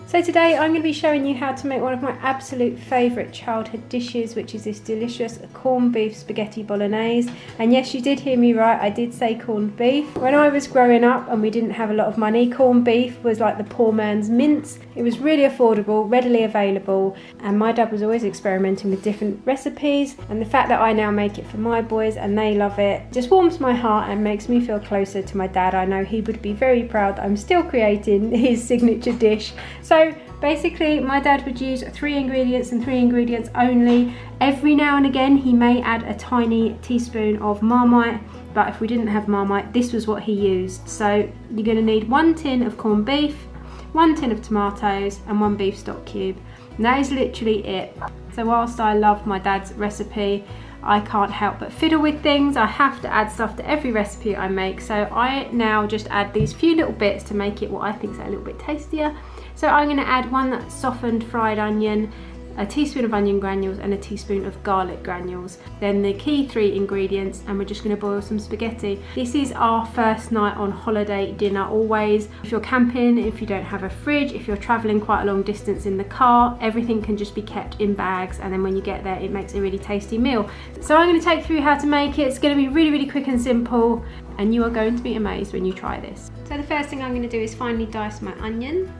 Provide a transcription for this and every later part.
So today I'm going to be showing you how to make one of my absolute favourite childhood dishes, which is this delicious corned beef spaghetti bolognese. And yes, you did hear me right, I did say corned beef. When I was growing up and we didn't have a lot of money, corned beef was like the poor man's mince. It was really affordable, readily available, and my dad was always experimenting with different recipes, and the fact that I now make it for my boys and they love it just warms my heart and makes me feel closer to my dad. I know he would be very proud that I'm still creating his signature dish. So basically my dad would use 3 ingredients and 3 ingredients only. Every now and again he may add a tiny teaspoon of Marmite, but if we didn't have Marmite, this was what he used. So you're going to need 1 tin of corned beef, 1 tin of tomatoes and 1 beef stock cube. And that is literally it. So whilst I love my dad's recipe, I can't help but fiddle with things. I have to add stuff to every recipe I make, so I now just add these few little bits to make it what I think is a little bit tastier. So I'm going to add 1 softened fried onion, a teaspoon of onion granules and a teaspoon of garlic granules. Then the key 3 ingredients, and we're just going to boil some spaghetti. This is our first night on holiday dinner always. If you're camping, if you don't have a fridge, if you're traveling quite a long distance in the car, everything can just be kept in bags, and then when you get there it makes a really tasty meal. So I'm going to take you through how to make it. It's going to be really quick and simple, and you are going to be amazed when you try this. So the first thing I'm going to do is finely dice my onion.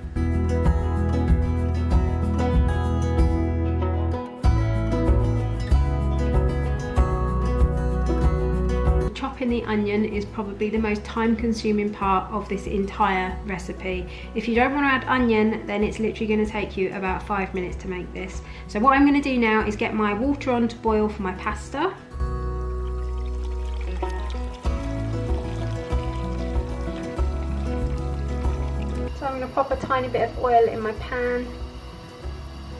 Chopping the onion is probably the most time-consuming part of this entire recipe. If you don't want to add onion, then it's literally going to take you about 5 minutes to make this. So what I'm going to do now is get my water on to boil for my pasta. So I'm going to pop a tiny bit of oil in my pan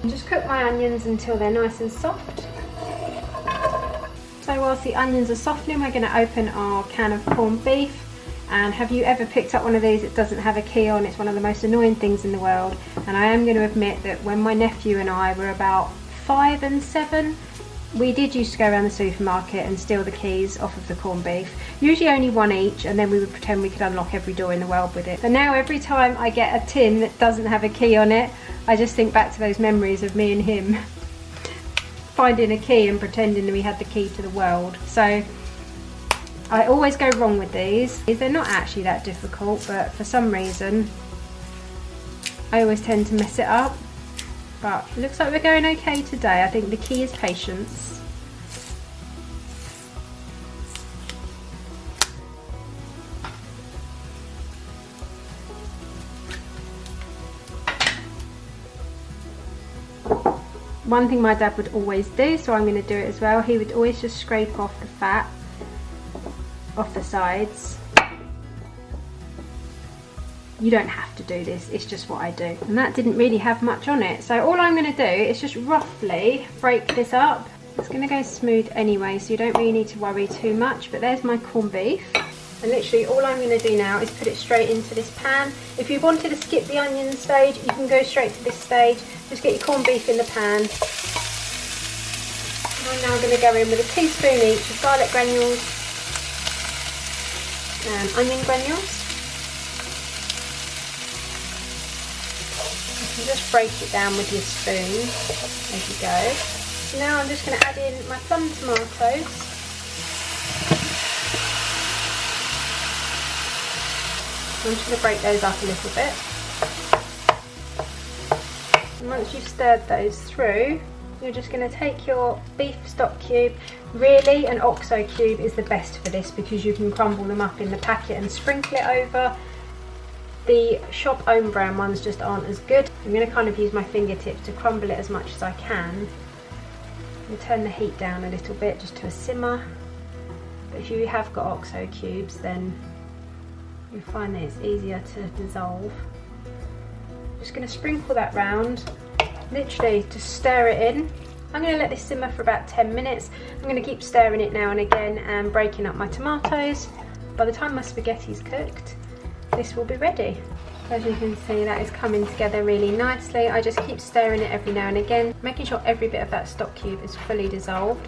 and just cook my onions until they're nice and soft. So whilst the onions are softening, we're going to open our can of corned beef. And have you ever picked up one of these that doesn't have a key on? It's one of the most annoying things in the world. And I am going to admit that when my nephew and I were about 5 and 7, we did used to go around the supermarket and steal the keys off of the corned beef. Usually only 1 each, and then we would pretend we could unlock every door in the world with it. And now every time I get a tin that doesn't have a key on it, I just think back to those memories of me and him finding a key and pretending that we had the key to the world. So I always go wrong with these. They're not actually that difficult, but for some reason I always tend to mess it up. But it looks like we're going okay today. I think the key is patience. One thing my dad would always do, so I'm going to do it as well, he would always just scrape off the fat off the sides. You don't have to do this, it's just what I do. And that didn't really have much on it, so all I'm going to do is just roughly break this up. It's going to go smooth anyway, so you don't really need to worry too much. But there's my corned beef. And literally all I'm going to do now is put it straight into this pan. If you wanted to skip the onion stage, you can go straight to this stage. Just get your corned beef in the pan. I'm now going to go in with a teaspoon each of garlic granules and onion granules. You can just break it down with your spoon as you go. So now I'm just going to add in my plum tomatoes. I'm just going to break those up a little bit. And once you've stirred those through, you're just going to take your beef stock cube. Really, an OXO cube is the best for this because you can crumble them up in the packet and sprinkle it over. The shop own brand ones just aren't as good. I'm going to kind of use my fingertips to crumble it as much as I can. And turn the heat down a little bit just to a simmer. But if you have got OXO cubes, then you'll find that it's easier to dissolve. Just going to sprinkle that round, literally just stir it in. I'm going to let this simmer for about 10 minutes. I'm going to keep stirring it now and again and breaking up my tomatoes. By the time my spaghetti's cooked, this will be ready. As you can see, that is coming together really nicely. I just keep stirring it every now and again, making sure every bit of that stock cube is fully dissolved.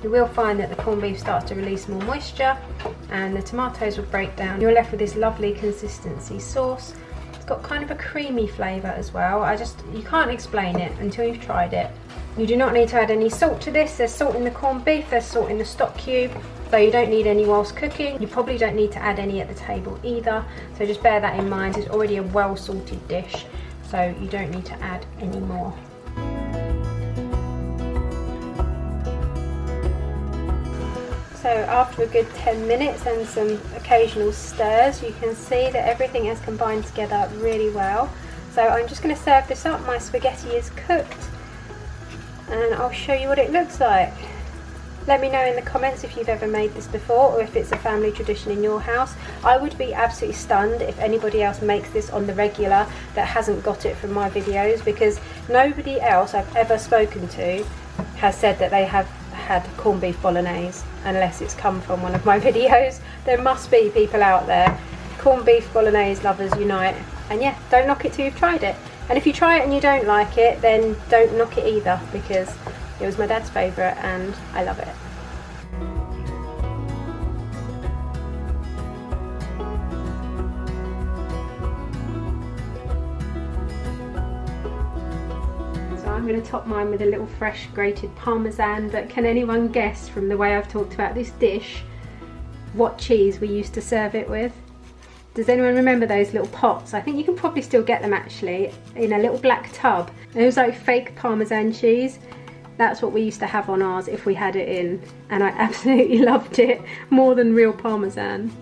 You will find that the corned beef starts to release more moisture and the tomatoes will break down. You're left with this lovely consistency sauce. It's got kind of a creamy flavour as well. You can't explain it until you've tried it. You do not need to add any salt to this. There's salt in the corned beef, there's salt in the stock cube, so you don't need any whilst cooking. You probably don't need to add any at the table either, so just bear that in mind. It's already a well salted dish, so you don't need to add any more. So after a good 10 minutes and some occasional stirs, you can see that everything has combined together really well. So I'm just going to serve this up. My spaghetti is cooked and I'll show you what it looks like. Let me know in the comments if you've ever made this before or if it's a family tradition in your house. I would be absolutely stunned if anybody else makes this on the regular that hasn't got it from my videos, because nobody else I've ever spoken to has said that they have had corned beef bolognese unless it's come from one of my videos. There must be people out there. Corned beef bolognese lovers unite. And yeah, don't knock it till you've tried it. And if you try it and you don't like it, then don't knock it either, because it was my dad's favourite and I love it. I'm going to top mine with a little fresh grated parmesan, but can anyone guess from the way I've talked about this dish what cheese we used to serve it with? Does anyone remember those little pots? I think you can probably still get them actually in a little black tub. It was like fake parmesan cheese. That's what we used to have on ours if we had it in, and I absolutely loved it more than real parmesan.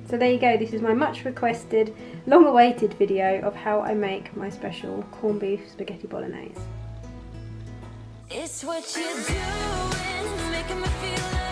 So there you go, this is my much requested, long awaited video of how I make my special corned beef spaghetti bolognese. It's what you're doing, it's making me feel like